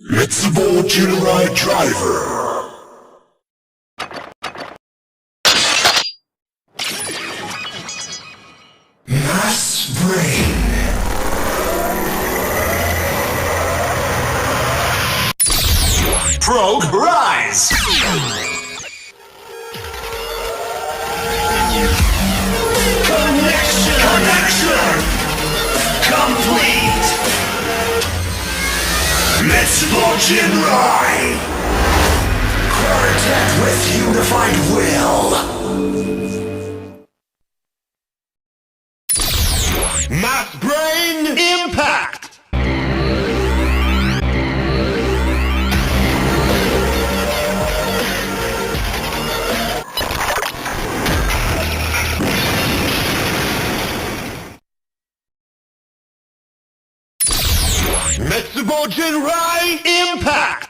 Metsuboujirai driver. Mass brain. Probe rise! Connection complete. Metsuboujirai. Quartet with unified will. Mass brain impact! Metsuboujirai impact!